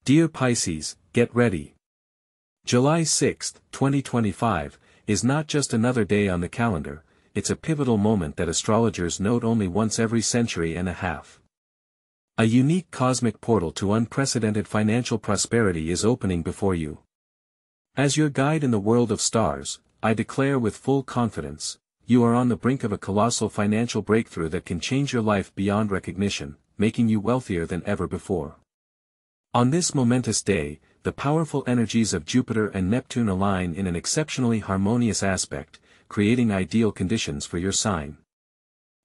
Dear Pisces, get ready. July 6, 2025, is not just another day on the calendar, it's a pivotal moment that astrologers note only once every century and a half. A unique cosmic portal to unprecedented financial prosperity is opening before you. As your guide in the world of stars, I declare with full confidence, you are on the brink of a colossal financial breakthrough that can change your life beyond recognition, making you wealthier than ever before. On this momentous day, the powerful energies of Jupiter and Neptune align in an exceptionally harmonious aspect, creating ideal conditions for your sign.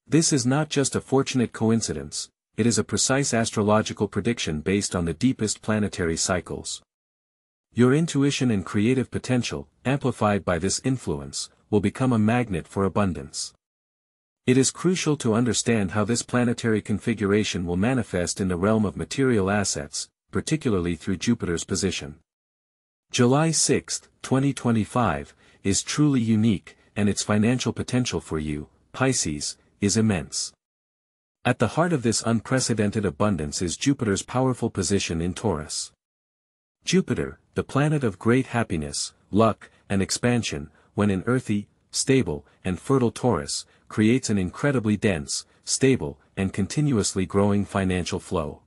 This is not just a fortunate coincidence, it is a precise astrological prediction based on the deepest planetary cycles. Your intuition and creative potential, amplified by this influence, will become a magnet for abundance. It is crucial to understand how this planetary configuration will manifest in the realm of material assets, particularly through Jupiter's position. July 6, 2025, is truly unique, and its financial potential for you, Pisces, is immense. At the heart of this unprecedented abundance is Jupiter's powerful position in Taurus. Jupiter, the planet of great happiness, luck, and expansion, when in earthy, stable, and fertile Taurus, creates an incredibly dense, stable, and continuously growing financial flow.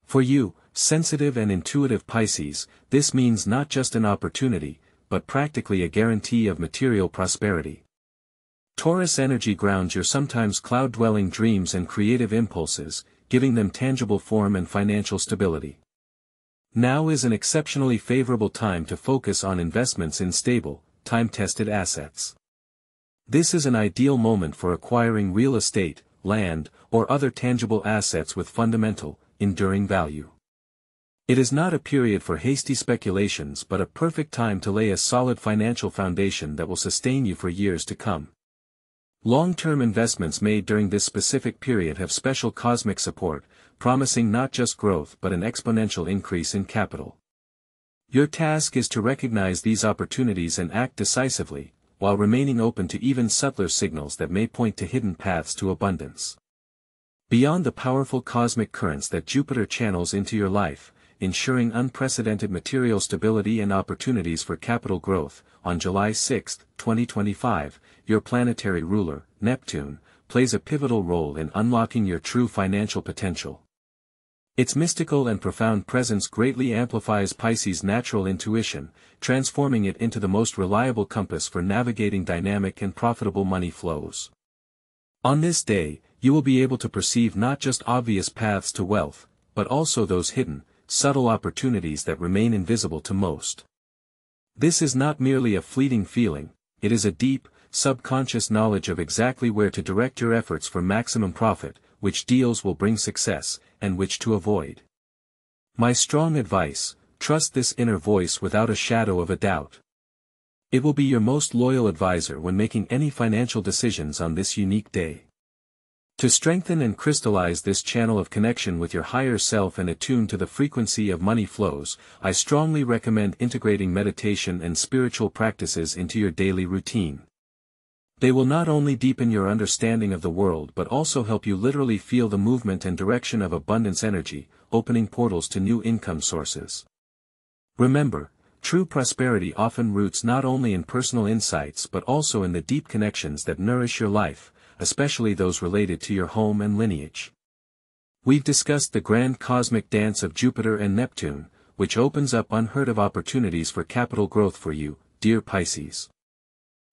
For you, sensitive and intuitive Pisces, this means not just an opportunity, but practically a guarantee of material prosperity. Taurus energy grounds your sometimes cloud-dwelling dreams and creative impulses, giving them tangible form and financial stability. Now is an exceptionally favorable time to focus on investments in stable, time-tested assets. This is an ideal moment for acquiring real estate, land, or other tangible assets with fundamental, enduring value. It is not a period for hasty speculations but a perfect time to lay a solid financial foundation that will sustain you for years to come. Long-term investments made during this specific period have special cosmic support, promising not just growth but an exponential increase in capital. Your task is to recognize these opportunities and act decisively, while remaining open to even subtler signals that may point to hidden paths to abundance. Beyond the powerful cosmic currents that Jupiter channels into your life, ensuring unprecedented material stability and opportunities for capital growth, on July 6, 2025, your planetary ruler, Neptune, plays a pivotal role in unlocking your true financial potential. Its mystical and profound presence greatly amplifies Pisces' natural intuition, transforming it into the most reliable compass for navigating dynamic and profitable money flows. On this day, you will be able to perceive not just obvious paths to wealth, but also those hidden, subtle opportunities that remain invisible to most. This is not merely a fleeting feeling, it is a deep, subconscious knowledge of exactly where to direct your efforts for maximum profit, which deals will bring success, and which to avoid. My strong advice, trust this inner voice without a shadow of a doubt. It will be your most loyal advisor when making any financial decisions on this unique day. To strengthen and crystallize this channel of connection with your higher self and attune to the frequency of money flows, I strongly recommend integrating meditation and spiritual practices into your daily routine. They will not only deepen your understanding of the world but also help you literally feel the movement and direction of abundance energy, opening portals to new income sources. Remember, true prosperity often roots not only in personal insights but also in the deep connections that nourish your life, especially those related to your home and lineage. We've discussed the grand cosmic dance of Jupiter and Neptune, which opens up unheard of opportunities for capital growth for you, dear Pisces.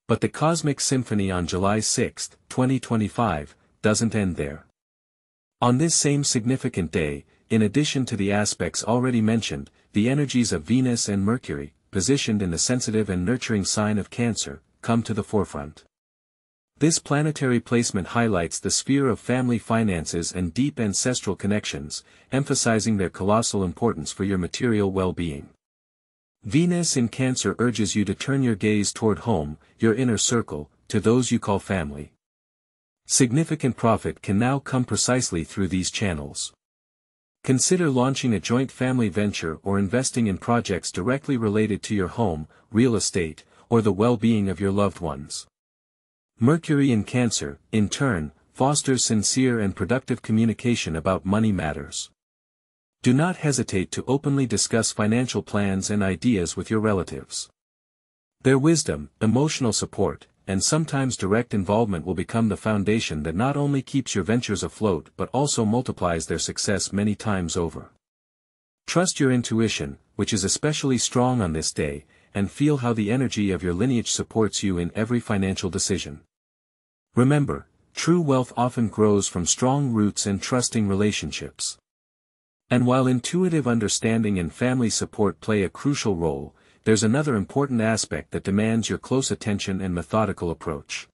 But the cosmic symphony on July 6, 2025, doesn't end there. On this same significant day, in addition to the aspects already mentioned, the energies of Venus and Mercury, positioned in the sensitive and nurturing sign of Cancer, come to the forefront. This planetary placement highlights the sphere of family finances and deep ancestral connections, emphasizing their colossal importance for your material well-being. Venus in Cancer urges you to turn your gaze toward home, your inner circle, to those you call family. Significant profit can now come precisely through these channels. Consider launching a joint family venture or investing in projects directly related to your home, real estate, or the well-being of your loved ones. Mercury in Cancer, in turn, fosters sincere and productive communication about money matters. Do not hesitate to openly discuss financial plans and ideas with your relatives. Their wisdom, emotional support, and sometimes direct involvement will become the foundation that not only keeps your ventures afloat but also multiplies their success many times over. Trust your intuition, which is especially strong on this day, and feel how the energy of your lineage supports you in every financial decision. Remember, true wealth often grows from strong roots and trusting relationships. And while intuitive understanding and family support play a crucial role, there's another important aspect that demands your close attention and methodical approach.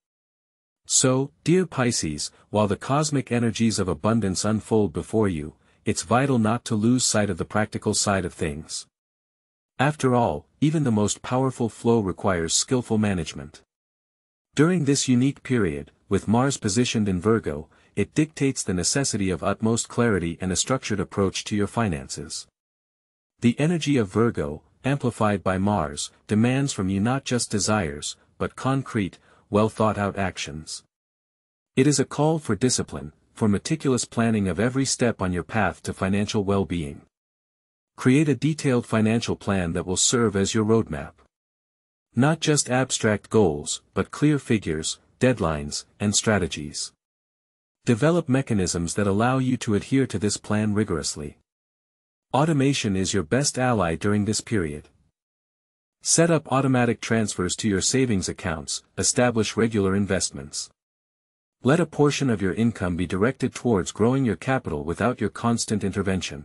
So, dear Pisces, while the cosmic energies of abundance unfold before you, it's vital not to lose sight of the practical side of things. After all, even the most powerful flow requires skillful management. During this unique period, with Mars positioned in Virgo, it dictates the necessity of utmost clarity and a structured approach to your finances. The energy of Virgo, amplified by Mars, demands from you not just desires, but concrete, well-thought-out actions. It is a call for discipline, for meticulous planning of every step on your path to financial well-being. Create a detailed financial plan that will serve as your roadmap. Not just abstract goals, but clear figures, deadlines, and strategies. Develop mechanisms that allow you to adhere to this plan rigorously. Automation is your best ally during this period. Set up automatic transfers to your savings accounts, establish regular investments. Let a portion of your income be directed towards growing your capital without your constant intervention.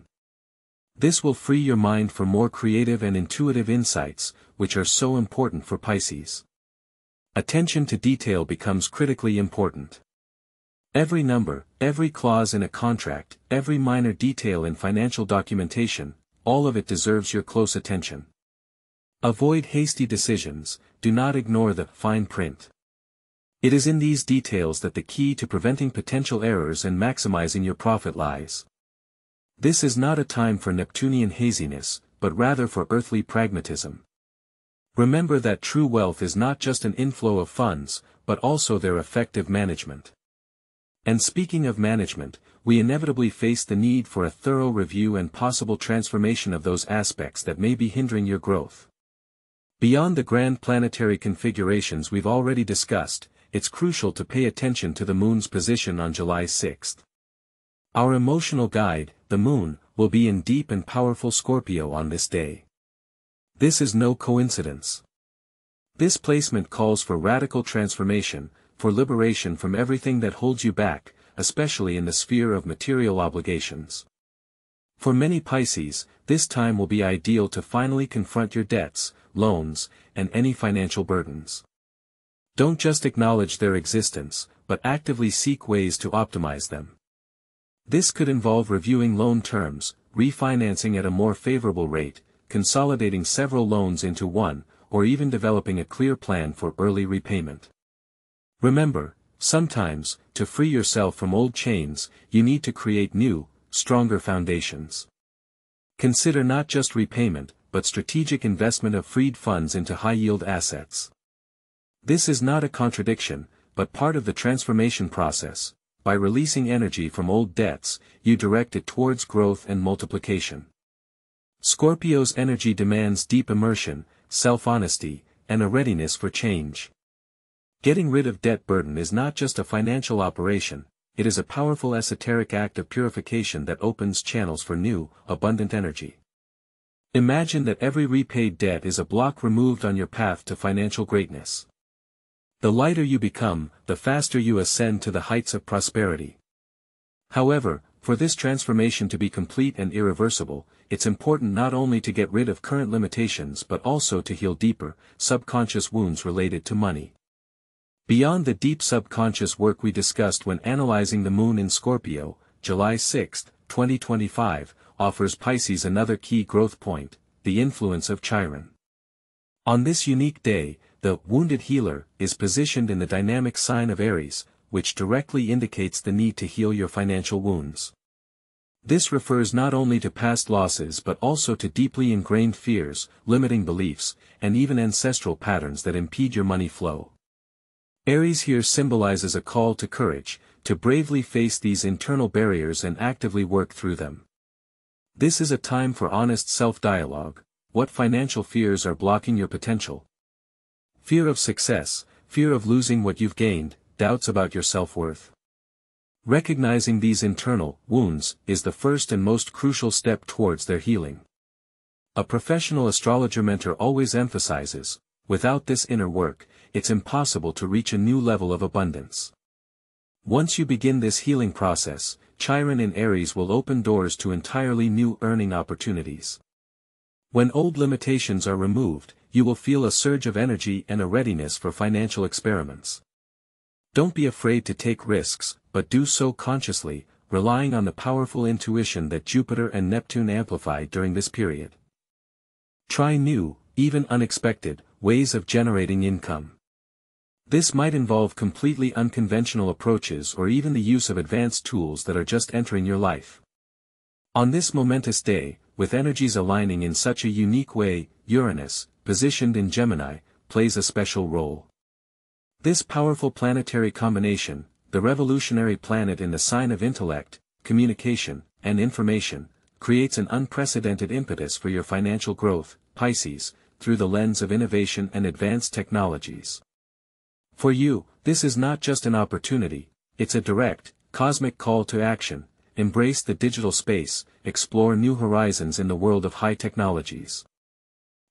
This will free your mind for more creative and intuitive insights, which are so important for Pisces. Attention to detail becomes critically important. Every number, every clause in a contract, every minor detail in financial documentation, all of it deserves your close attention. Avoid hasty decisions, do not ignore the fine print. It is in these details that the key to preventing potential errors and maximizing your profit lies. This is not a time for Neptunian haziness, but rather for earthly pragmatism. Remember that true wealth is not just an inflow of funds, but also their effective management. And speaking of management, we inevitably face the need for a thorough review and possible transformation of those aspects that may be hindering your growth. Beyond the grand planetary configurations we've already discussed, it's crucial to pay attention to the Moon's position on July 6. Our emotional guide, the Moon, will be in deep and powerful Scorpio on this day. This is no coincidence. This placement calls for radical transformation, for liberation from everything that holds you back, especially in the sphere of material obligations. For many Pisces, this time will be ideal to finally confront your debts, loans, and any financial burdens. Don't just acknowledge their existence, but actively seek ways to optimize them. This could involve reviewing loan terms, refinancing at a more favorable rate, consolidating several loans into one, or even developing a clear plan for early repayment. Remember, sometimes, to free yourself from old chains, you need to create new, stronger foundations. Consider not just repayment, but strategic investment of freed funds into high-yield assets. This is not a contradiction, but part of the transformation process. By releasing energy from old debts, you direct it towards growth and multiplication. Scorpio's energy demands deep immersion, self-honesty, and a readiness for change. Getting rid of debt burden is not just a financial operation, it is a powerful esoteric act of purification that opens channels for new, abundant energy. Imagine that every repaid debt is a block removed on your path to financial greatness. The lighter you become, the faster you ascend to the heights of prosperity. However, for this transformation to be complete and irreversible, it's important not only to get rid of current limitations but also to heal deeper, subconscious wounds related to money. Beyond the deep subconscious work we discussed when analyzing the Moon in Scorpio, July 6, 2025, offers Pisces another key growth point, the influence of Chiron. On this unique day, the wounded healer is positioned in the dynamic sign of Aries, which directly indicates the need to heal your financial wounds. This refers not only to past losses but also to deeply ingrained fears, limiting beliefs, and even ancestral patterns that impede your money flow. Aries here symbolizes a call to courage, to bravely face these internal barriers and actively work through them. This is a time for honest self-dialogue. What financial fears are blocking your potential? Fear of success, fear of losing what you've gained, doubts about your self-worth. Recognizing these internal wounds is the first and most crucial step towards their healing. A professional astrologer mentor always emphasizes, without this inner work, it's impossible to reach a new level of abundance. Once you begin this healing process, Chiron in Aries will open doors to entirely new earning opportunities. When old limitations are removed, you will feel a surge of energy and a readiness for financial experiments. Don't be afraid to take risks, but do so consciously, relying on the powerful intuition that Jupiter and Neptune amplify during this period. Try new, even unexpected, ways of generating income. This might involve completely unconventional approaches or even the use of advanced tools that are just entering your life. On this momentous day, with energies aligning in such a unique way, Uranus, positioned in Gemini, plays a special role. This powerful planetary combination, the revolutionary planet in the sign of intellect, communication, and information, creates an unprecedented impetus for your financial growth, Pisces, through the lens of innovation and advanced technologies. For you, this is not just an opportunity, it's a direct, cosmic call to action. Embrace the digital space, explore new horizons in the world of high technologies.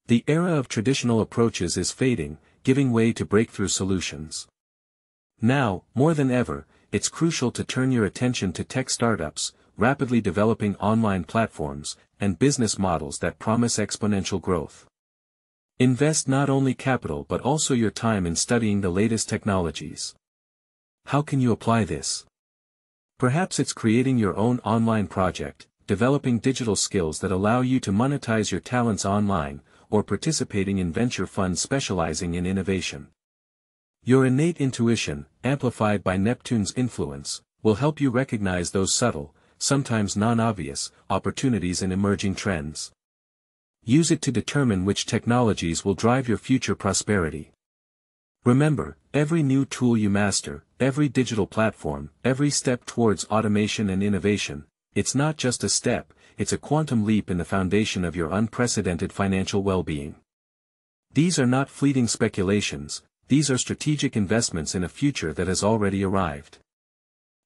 The era of traditional approaches is fading, giving way to breakthrough solutions. Now, more than ever, it's crucial to turn your attention to tech startups, rapidly developing online platforms, and business models that promise exponential growth. Invest not only capital but also your time in studying the latest technologies. How can you apply this? Perhaps it's creating your own online project, developing digital skills that allow you to monetize your talents online, or participating in venture funds specializing in innovation. Your innate intuition, amplified by Neptune's influence, will help you recognize those subtle, sometimes non-obvious, opportunities and emerging trends. Use it to determine which technologies will drive your future prosperity. Remember, every new tool you master, every digital platform, every step towards automation and innovation, it's not just a step, it's a quantum leap in the foundation of your unprecedented financial well-being. These are not fleeting speculations, these are strategic investments in a future that has already arrived.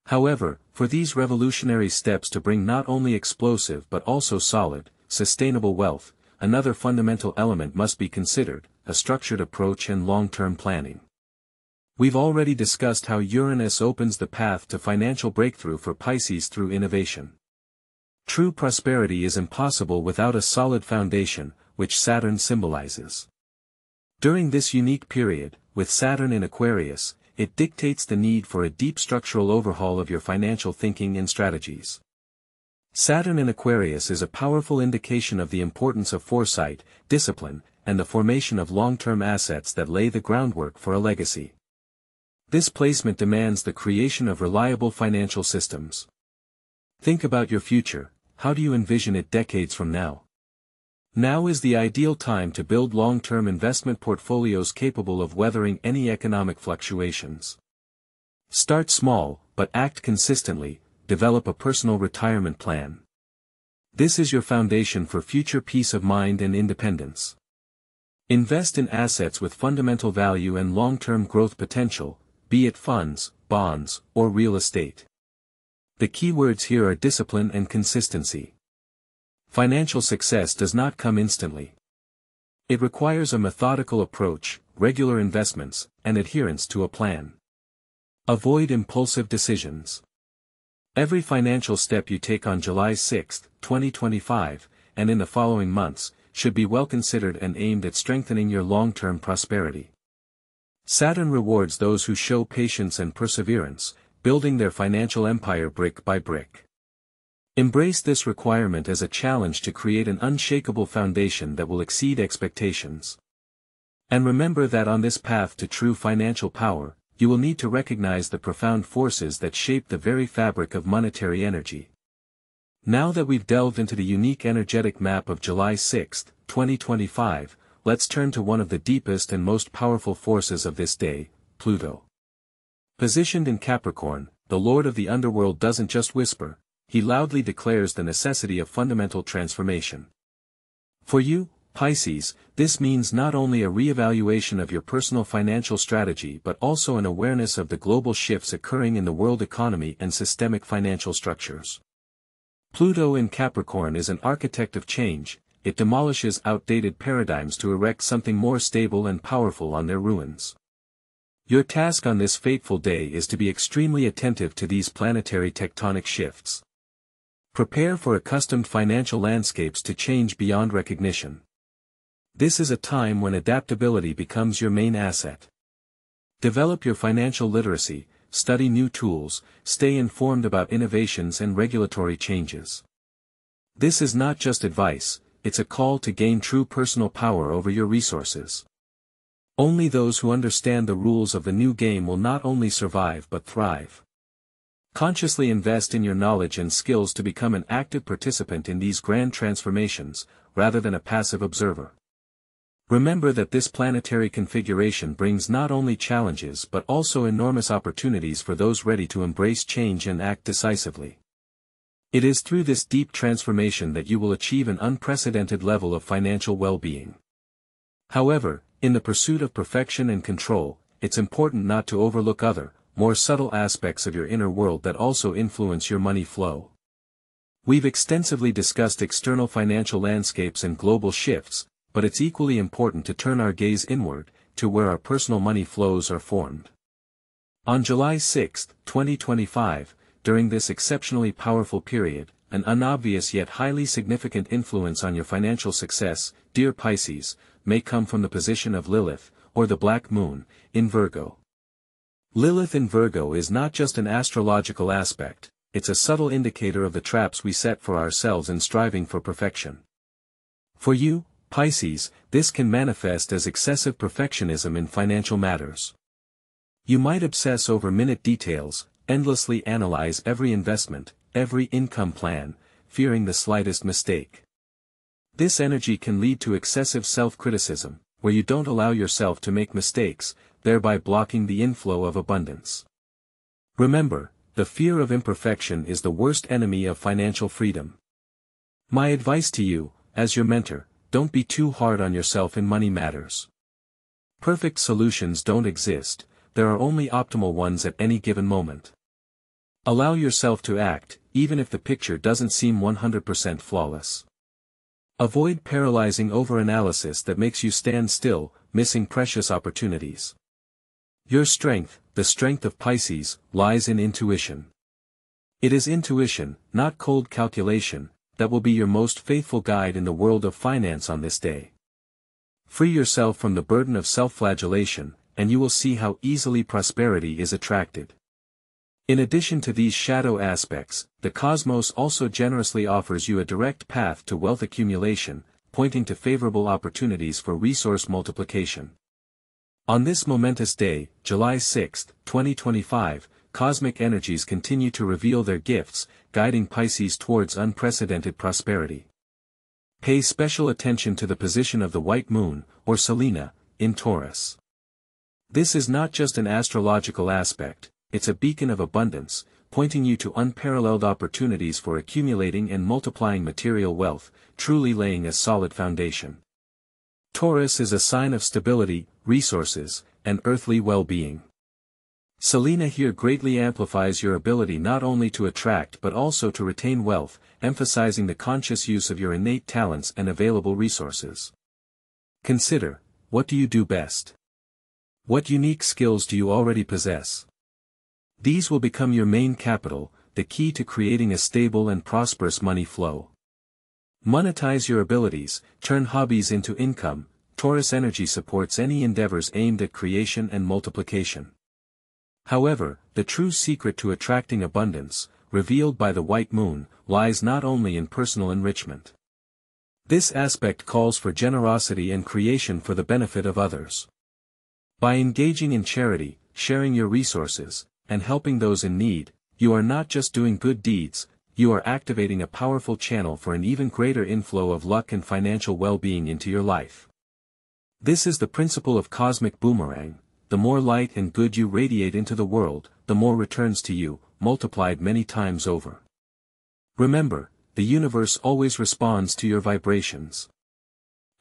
However, for these revolutionary steps to bring not only explosive but also solid, sustainable wealth, another fundamental element must be considered, a structured approach and long-term planning. We've already discussed how Uranus opens the path to financial breakthrough for Pisces through innovation. True prosperity is impossible without a solid foundation, which Saturn symbolizes. During this unique period, with Saturn in Aquarius, it dictates the need for a deep structural overhaul of your financial thinking and strategies. Saturn in Aquarius is a powerful indication of the importance of foresight, discipline, and the formation of long-term assets that lay the groundwork for a legacy. This placement demands the creation of reliable financial systems. Think about your future, how do you envision it decades from now? Now is the ideal time to build long-term investment portfolios capable of weathering any economic fluctuations. Start small, but act consistently, develop a personal retirement plan. This is your foundation for future peace of mind and independence. Invest in assets with fundamental value and long-term growth potential, be it funds, bonds, or real estate. The key words here are discipline and consistency. Financial success does not come instantly. It requires a methodical approach, regular investments, and adherence to a plan. Avoid impulsive decisions. Every financial step you take on July 6, 2025, and in the following months, should be well considered and aimed at strengthening your long-term prosperity. Saturn rewards those who show patience and perseverance, building their financial empire brick by brick. Embrace this requirement as a challenge to create an unshakable foundation that will exceed expectations. And remember that on this path to true financial power, you will need to recognize the profound forces that shape the very fabric of monetary energy. Now that we've delved into the unique energetic map of July 6, 2025, let's turn to one of the deepest and most powerful forces of this day, Pluto. Positioned in Capricorn, the lord of the underworld doesn't just whisper, he loudly declares the necessity of fundamental transformation. For you, Pisces, this means not only a re-evaluation of your personal financial strategy but also an awareness of the global shifts occurring in the world economy and systemic financial structures. Pluto in Capricorn is an architect of change. It demolishes outdated paradigms to erect something more stable and powerful on their ruins. Your task on this fateful day is to be extremely attentive to these planetary tectonic shifts. Prepare for accustomed financial landscapes to change beyond recognition. This is a time when adaptability becomes your main asset. Develop your financial literacy, study new tools, stay informed about innovations and regulatory changes. This is not just advice, it's a call to gain true personal power over your resources. Only those who understand the rules of the new game will not only survive but thrive. Consciously invest in your knowledge and skills to become an active participant in these grand transformations, rather than a passive observer. Remember that this planetary configuration brings not only challenges but also enormous opportunities for those ready to embrace change and act decisively. It is through this deep transformation that you will achieve an unprecedented level of financial well-being. However, in the pursuit of perfection and control, it's important not to overlook other, more subtle aspects of your inner world that also influence your money flow. We've extensively discussed external financial landscapes and global shifts, but it's equally important to turn our gaze inward, to where our personal money flows are formed. On July 6, 2025, during this exceptionally powerful period, an unobvious yet highly significant influence on your financial success, dear Pisces, may come from the position of Lilith, or the Black Moon, in Virgo. Lilith in Virgo is not just an astrological aspect, it's a subtle indicator of the traps we set for ourselves in striving for perfection. For you, Pisces, this can manifest as excessive perfectionism in financial matters. You might obsess over minute details, endlessly analyze every investment, every income plan, fearing the slightest mistake. This energy can lead to excessive self-criticism, where you don't allow yourself to make mistakes, thereby blocking the inflow of abundance. Remember, the fear of imperfection is the worst enemy of financial freedom. My advice to you, as your mentor, don't be too hard on yourself in money matters. Perfect solutions don't exist, there are only optimal ones at any given moment. Allow yourself to act, even if the picture doesn't seem 100% flawless. Avoid paralyzing overanalysis that makes you stand still, missing precious opportunities. Your strength, the strength of Pisces, lies in intuition. It is intuition, not cold calculation, that will be your most faithful guide in the world of finance on this day. Free yourself from the burden of self-flagellation, and you will see how easily prosperity is attracted. In addition to these shadow aspects, the cosmos also generously offers you a direct path to wealth accumulation, pointing to favorable opportunities for resource multiplication. On this momentous day, July 6, 2025, cosmic energies continue to reveal their gifts, guiding Pisces towards unprecedented prosperity. Pay special attention to the position of the White Moon, or Selena, in Taurus. This is not just an astrological aspect, it's a beacon of abundance, pointing you to unparalleled opportunities for accumulating and multiplying material wealth, truly laying a solid foundation. Taurus is a sign of stability, resources, and earthly well-being. Selena here greatly amplifies your ability not only to attract but also to retain wealth, emphasizing the conscious use of your innate talents and available resources. Consider, what do you do best? What unique skills do you already possess? These will become your main capital, the key to creating a stable and prosperous money flow. Monetize your abilities, turn hobbies into income. Taurus energy supports any endeavors aimed at creation and multiplication. However, the true secret to attracting abundance, revealed by the White Moon, lies not only in personal enrichment. This aspect calls for generosity and creation for the benefit of others. By engaging in charity, sharing your resources, and helping those in need, you are not just doing good deeds, you are activating a powerful channel for an even greater inflow of luck and financial well-being into your life. This is the principle of cosmic boomerang. The more light and good you radiate into the world, the more returns to you, multiplied many times over. Remember, the universe always responds to your vibrations.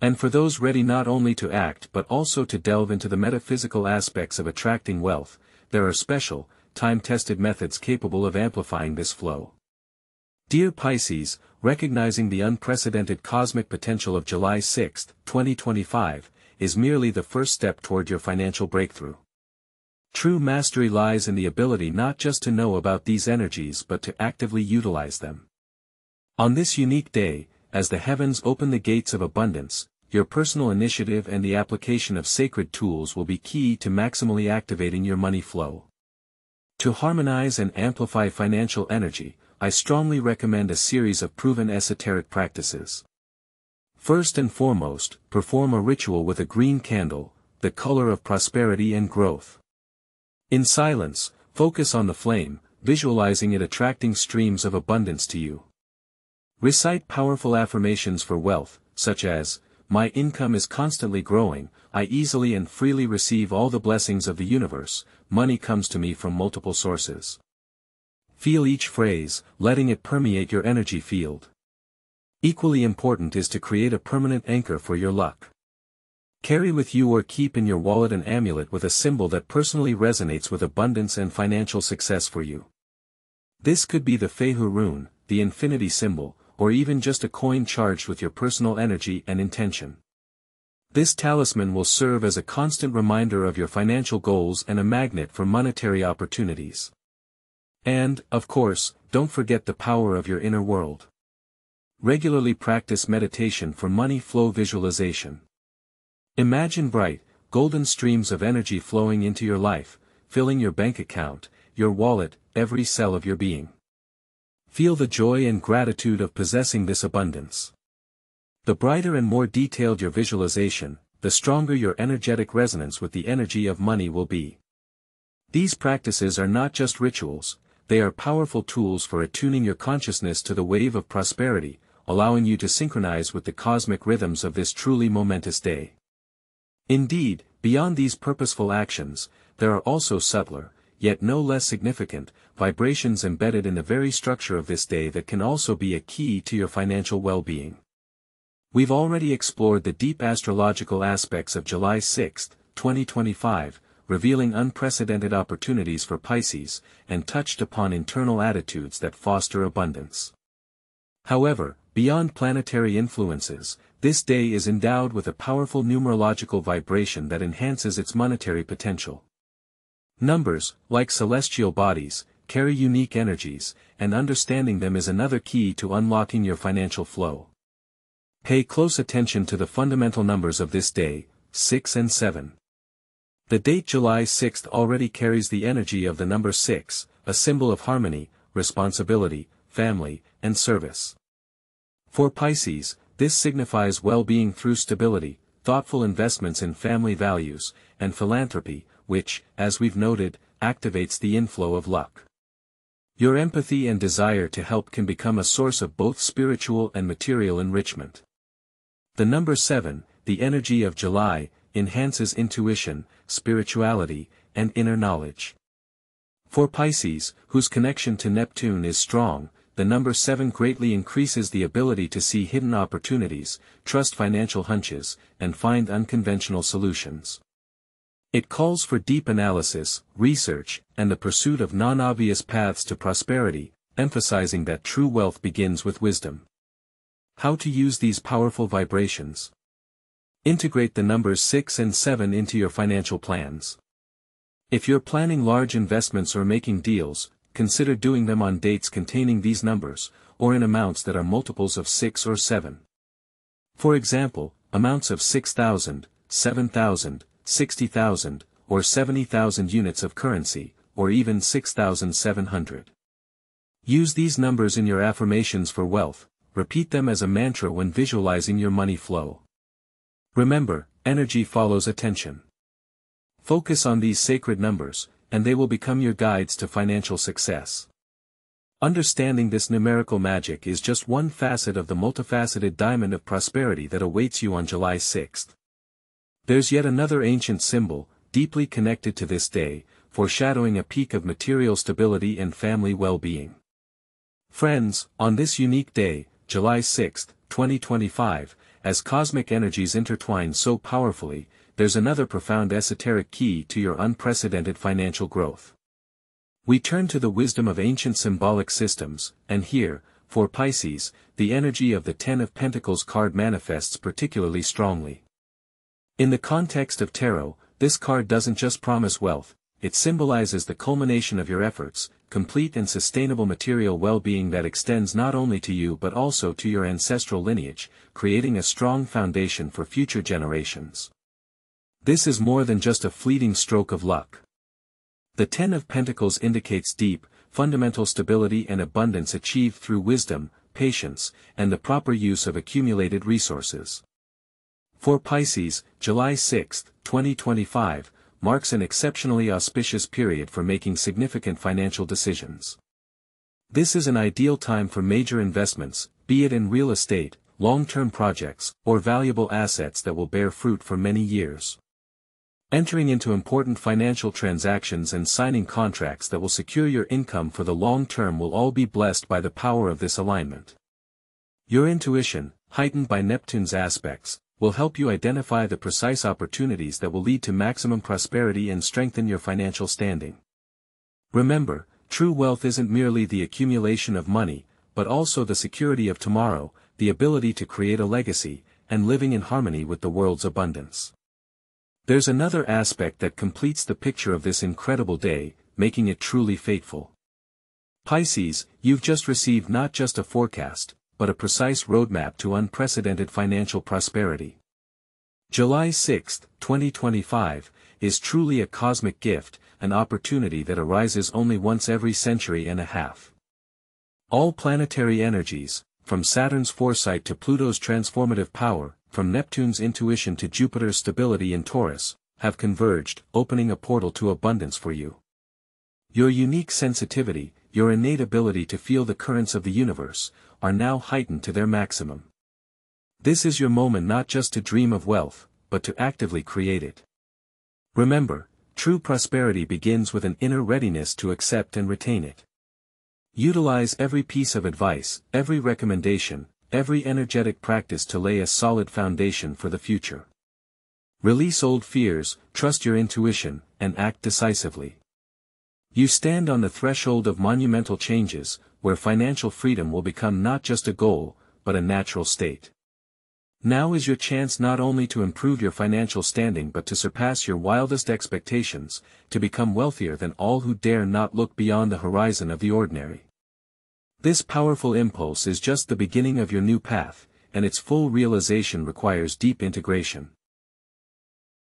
And for those ready not only to act but also to delve into the metaphysical aspects of attracting wealth, there are special, time-tested methods capable of amplifying this flow. Dear Pisces, recognizing the unprecedented cosmic potential of July 6, 2025, is merely the first step toward your financial breakthrough. True mastery lies in the ability not just to know about these energies but to actively utilize them. On this unique day, as the heavens open the gates of abundance, your personal initiative and the application of sacred tools will be key to maximally activating your money flow. To harmonize and amplify financial energy, I strongly recommend a series of proven esoteric practices. First and foremost, perform a ritual with a green candle, the color of prosperity and growth. In silence, focus on the flame, visualizing it attracting streams of abundance to you. Recite powerful affirmations for wealth, such as, "My income is constantly growing, I easily and freely receive all the blessings of the universe, money comes to me from multiple sources." Feel each phrase, letting it permeate your energy field. Equally important is to create a permanent anchor for your luck. Carry with you or keep in your wallet an amulet with a symbol that personally resonates with abundance and financial success for you. This could be the Fehu rune, the infinity symbol, or even just a coin charged with your personal energy and intention. This talisman will serve as a constant reminder of your financial goals and a magnet for monetary opportunities. And, of course, don't forget the power of your inner world. Regularly practice meditation for money flow visualization. Imagine bright, golden streams of energy flowing into your life, filling your bank account, your wallet, every cell of your being. Feel the joy and gratitude of possessing this abundance. The brighter and more detailed your visualization, the stronger your energetic resonance with the energy of money will be. These practices are not just rituals, they are powerful tools for attuning your consciousness to the wave of prosperity, allowing you to synchronize with the cosmic rhythms of this truly momentous day. Indeed, beyond these purposeful actions, there are also subtler, yet no less significant, vibrations embedded in the very structure of this day that can also be a key to your financial well-being. We've already explored the deep astrological aspects of July 6, 2025, revealing unprecedented opportunities for Pisces, and touched upon internal attitudes that foster abundance. However, beyond planetary influences, this day is endowed with a powerful numerological vibration that enhances its monetary potential. Numbers, like celestial bodies, carry unique energies, and understanding them is another key to unlocking your financial flow. Pay close attention to the fundamental numbers of this day, 6 and 7. The date July 6 already carries the energy of the number 6, a symbol of harmony, responsibility, family, and service. For Pisces, this signifies well-being through stability, thoughtful investments in family values, and philanthropy, which, as we've noted, activates the inflow of luck. Your empathy and desire to help can become a source of both spiritual and material enrichment. The number 7, the energy of July, enhances intuition, spirituality, and inner knowledge. For Pisces, whose connection to Neptune is strong, the number 7 greatly increases the ability to see hidden opportunities, trust financial hunches, and find unconventional solutions. It calls for deep analysis, research, and the pursuit of non-obvious paths to prosperity, emphasizing that true wealth begins with wisdom. How to use these powerful vibrations. Integrate the numbers 6 and 7 into your financial plans. If you're planning large investments or making deals, consider doing them on dates containing these numbers, or in amounts that are multiples of 6 or 7. For example, amounts of 6,000, 7,000, 60,000, or 70,000 units of currency, or even 6,700. Use these numbers in your affirmations for wealth, repeat them as a mantra when visualizing your money flow. Remember, energy follows attention. Focus on these sacred numbers, and they will become your guides to financial success. Understanding this numerical magic is just one facet of the multifaceted diamond of prosperity that awaits you on July 6. There's yet another ancient symbol, deeply connected to this day, foreshadowing a peak of material stability and family well-being. Friends, on this unique day, July 6, 2025, as cosmic energies intertwine so powerfully, there's another profound esoteric key to your unprecedented financial growth. We turn to the wisdom of ancient symbolic systems, and here, for Pisces, the energy of the Ten of Pentacles card manifests particularly strongly. In the context of tarot, this card doesn't just promise wealth, it symbolizes the culmination of your efforts, complete and sustainable material well-being that extends not only to you but also to your ancestral lineage, creating a strong foundation for future generations. This is more than just a fleeting stroke of luck. The Ten of Pentacles indicates deep, fundamental stability and abundance achieved through wisdom, patience, and the proper use of accumulated resources. For Pisces, July 6, 2025, marks an exceptionally auspicious period for making significant financial decisions. This is an ideal time for major investments, be it in real estate, long-term projects, or valuable assets that will bear fruit for many years. Entering into important financial transactions and signing contracts that will secure your income for the long term will all be blessed by the power of this alignment. Your intuition, heightened by Neptune's aspects, will help you identify the precise opportunities that will lead to maximum prosperity and strengthen your financial standing. Remember, true wealth isn't merely the accumulation of money, but also the security of tomorrow, the ability to create a legacy, and living in harmony with the world's abundance. There's another aspect that completes the picture of this incredible day, making it truly fateful. Pisces, you've just received not just a forecast, but a precise roadmap to unprecedented financial prosperity. July 6, 2025, is truly a cosmic gift, an opportunity that arises only once every century and a half. All planetary energies, from Saturn's foresight to Pluto's transformative power, from Neptune's intuition to Jupiter's stability in Taurus, have converged, opening a portal to abundance for you. Your unique sensitivity, your innate ability to feel the currents of the universe, are now heightened to their maximum. This is your moment not just to dream of wealth, but to actively create it. Remember, true prosperity begins with an inner readiness to accept and retain it. Utilize every piece of advice, every recommendation, every energetic practice to lay a solid foundation for the future. Release old fears, trust your intuition, and act decisively. You stand on the threshold of monumental changes, where financial freedom will become not just a goal, but a natural state. Now is your chance not only to improve your financial standing but to surpass your wildest expectations, to become wealthier than all who dare not look beyond the horizon of the ordinary. This powerful impulse is just the beginning of your new path, and its full realization requires deep integration.